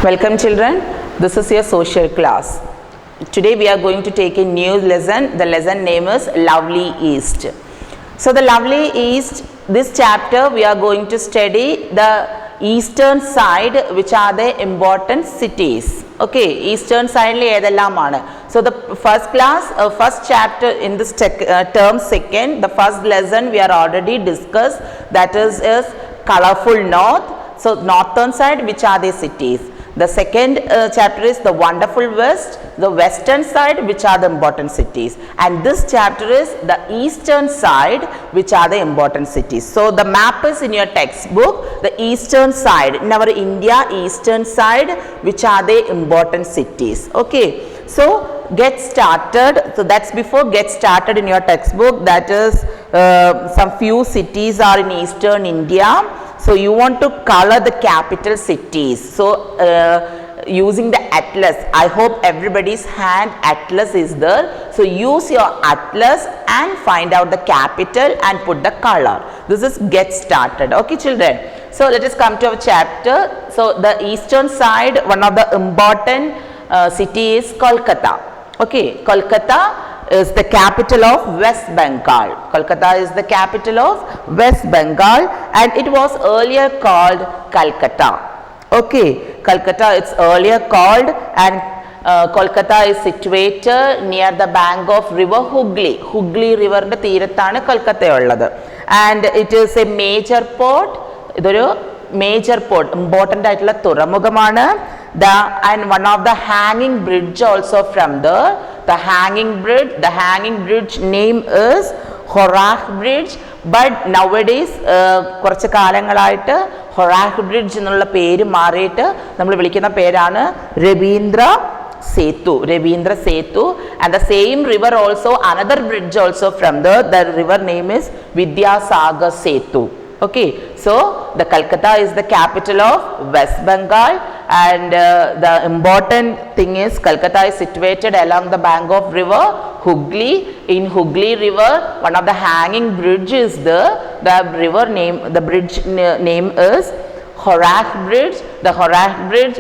Welcome children, this is your social class. Today we are going to take a new lesson. The lesson name is Lovely East. So the Lovely East, this chapter we are going to study the eastern side, which are the important cities. Okay, eastern side le edallamana. So the first class, first chapter in this term second, the first lesson we are already discussed, that is colorful north. So northern side, which are the cities. The second chapter is the wonderful west, the western side, which are the important cities, and this chapter is the eastern side, which are the important cities. So the map is in your textbook, the eastern side, in our India eastern side, which are the important cities. Okay, so get started. So that's before get started in your textbook, that is some few cities are in eastern India. So you want to color the capital cities. So using the atlas, I hope everybody's hand atlas is there. So use your atlas and find out the capital and put the color. This is get started. Okay children. So let us come to our chapter. So the eastern side, one of the important city is Kolkata. Okay, Kolkata is the capital of West Bengal. Kolkata is the capital of West Bengal, and it was earlier called Calcutta. Okay, Calcutta it's earlier called, and Kolkata is situated near the bank of river Hooghly. Hooghly river inde theerathana Kolkata ullathu, and it is a major port. Idoru major port, important aayittulla thuramugamana. And one of the hanging bridge also from there. The hanging bridge name is Horach Bridge, but nowadays കുറച്ച് കാലങ്ങളായിട്ട് ഹൊറാഹ് bridge എന്നുള്ള പേര് മാറിയിട്ട് നമ്മൾ വിളിക്കുന്ന പേരാണ് Ravindra Setu, and the same river also, another bridge also from there, the river name is Vidyasagar Setu. Okay, so the Calcutta is the capital of West Bengal, and the important thing is Calcutta is situated along the bank of river Hooghly. In Hooghly river, one of the hanging bridges there. The bridge name is Horach Bridge. The Horach Bridge,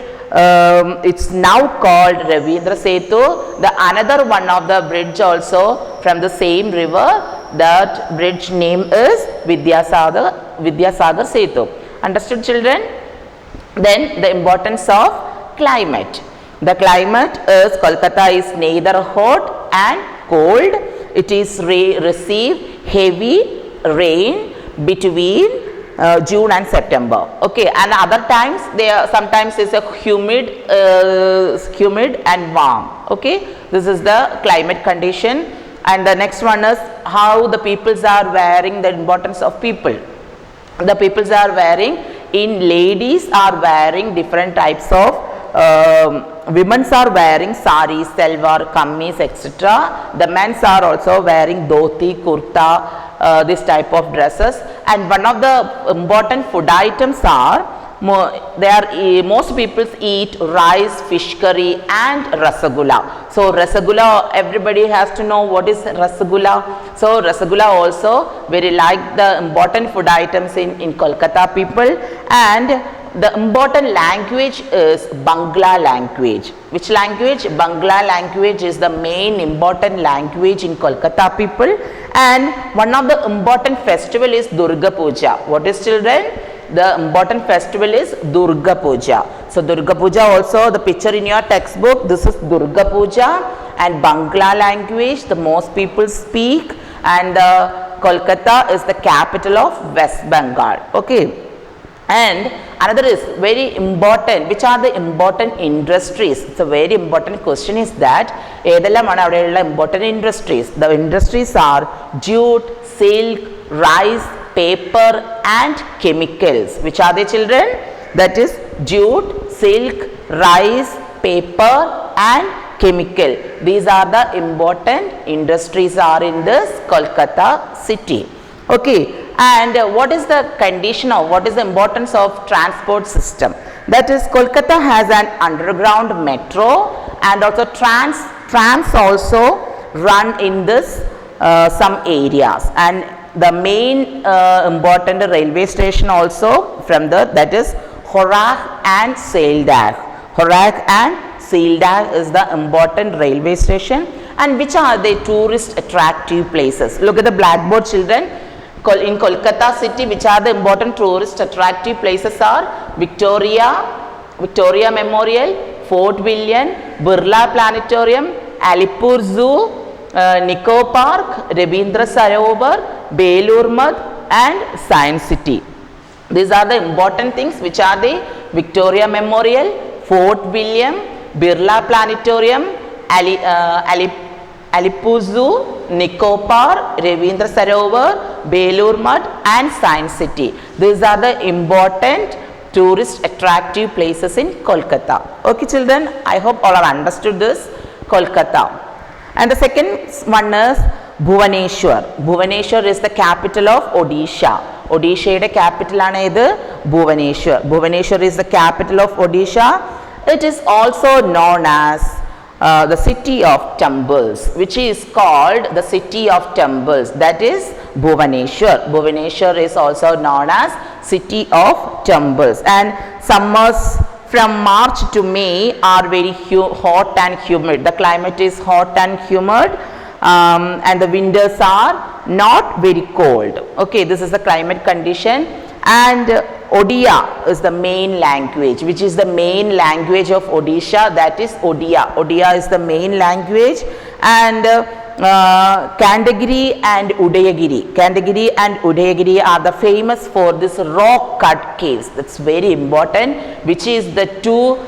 it's now called Ravindra Setu. The another one of the bridge also from the same river, that bridge name is Vidyasagar Setu. Understood children? Then the importance of climate. The climate is Kolkata is neither hot and cold. It is receive heavy rain between June and September. Okay, and other times sometimes is a humid and warm. Okay, this is the climate condition. And the next one is how the peoples are wearing, the importance of people. The peoples are wearing, ladies are wearing different types of, women are wearing saris, salwar, kammeez, etc. The men are also wearing dhoti, kurta, this type of dresses. And one of the important food items are, most people eat rice, fish curry and rasgulla. So rasgulla, everybody has to know what is rasgulla. So rasgulla also very like the important food items in Kolkata people. And the important language is Bangla language. Which language? Bangla language is the main important language in Kolkata people. And one of the important festival is Durga Puja. What is children? The important festival is Durga Puja. So Durga Puja also, the picture in your textbook, this is Durga Puja, and Bangla language the most people speak, and Kolkata is the capital of West Bengal. Okay, and another is very important, which are the important industries. It's a very important question is that ഏതെല്ലാമാണ് അവിടെയുള്ള important industries. The industries are jute, silk, rice, paper and chemicals. Which are the children? That is jute, silk, rice, paper and chemical. These are the important industries are in this Kolkata city. Okay, and what is the condition of, what is the importance of transport system? That is Kolkata has an underground metro, and also trams also run in this some areas, and the main important railway station also from there, that is Horach and Seildah. Horak and Sealdah is the important railway station. And which are the tourist attractive places? Look at the blackboard, children. In Kolkata city, which are the important tourist attractive places are Victoria Memorial, Fort William, Birla Planetarium, Alipur Zoo, Nico Park, Rabindra Sarovar, Belur Math and Science City. These are the important things which are the Victoria Memorial, Fort William, Birla Planetarium, Alipur Zoo, Nico Park, Rabindra Sarovar, Belur Math and Science City. These are the important tourist attractive places in Kolkata. Okay children, I hope all are understood this. Kolkata. And the second one is Bhubaneswar. Bhubaneswar is the capital of Odisha. Odisha capital is Bhubaneswar. Bhubaneswar is the capital of Odisha. It is also known as the city of temples, which is called the city of temples, that is Bhubaneswar. Bhubaneswar is also known as city of temples. And summers from March to May are very hot and humid. The climate is hot and humid, and the winters are not very cold. Okay, this is the climate condition. And Odia is the main language. Which is the main language of Odisha? That is Odia. Odia is the main language. And Kandagiri and Udayagiri. Kandagiri and Udayagiri are the famous for this rock cut caves. That's very important. Which is the two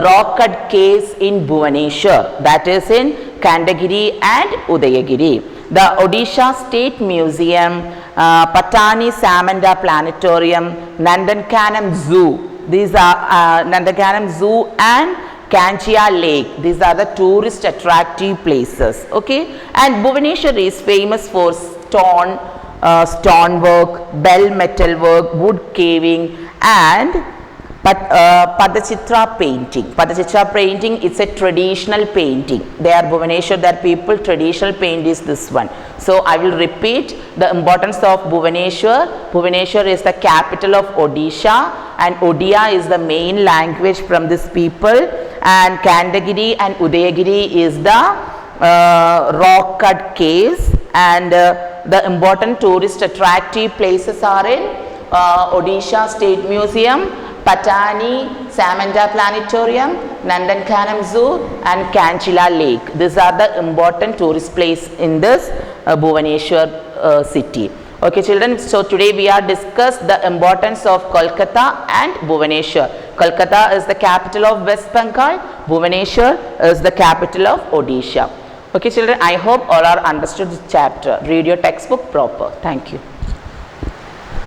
rock cut caves in Bhubaneswar. That is in Kandagiri and Udayagiri. The Odisha State Museum, Patani Samanta Planetarium, Nandankanam Zoo. These are Nandankanam Zoo and Kanchia Lake. These are the tourist attractive places. Okay, and Bhubaneswar is famous for stonework, bell metal work, wood carving, and Padachitra painting. Padachitra painting, it's a traditional painting. They are Bhubaneswar, that people traditional paint is this one. So I will repeat the importance of Bhubaneswar. Bhubaneswar is the capital of Odisha, and Odia is the main language from this people, and Kandagiri and Udayagiri is the rock cut caves, and the important tourist attractive places are in Odisha State Museum, Patani Samanta Planetarium, Nandankanam Zoo and Kanchila Lake. These are the important tourist place in this Bhubaneswar city. Okay children, so today we are discussed the importance of Kolkata and Bhubaneswar. Kolkata is the capital of West Bengal, Bhubaneswar is the capital of Odisha. Okay children, I hope all are understood this chapter. Read your textbook proper. Thank you.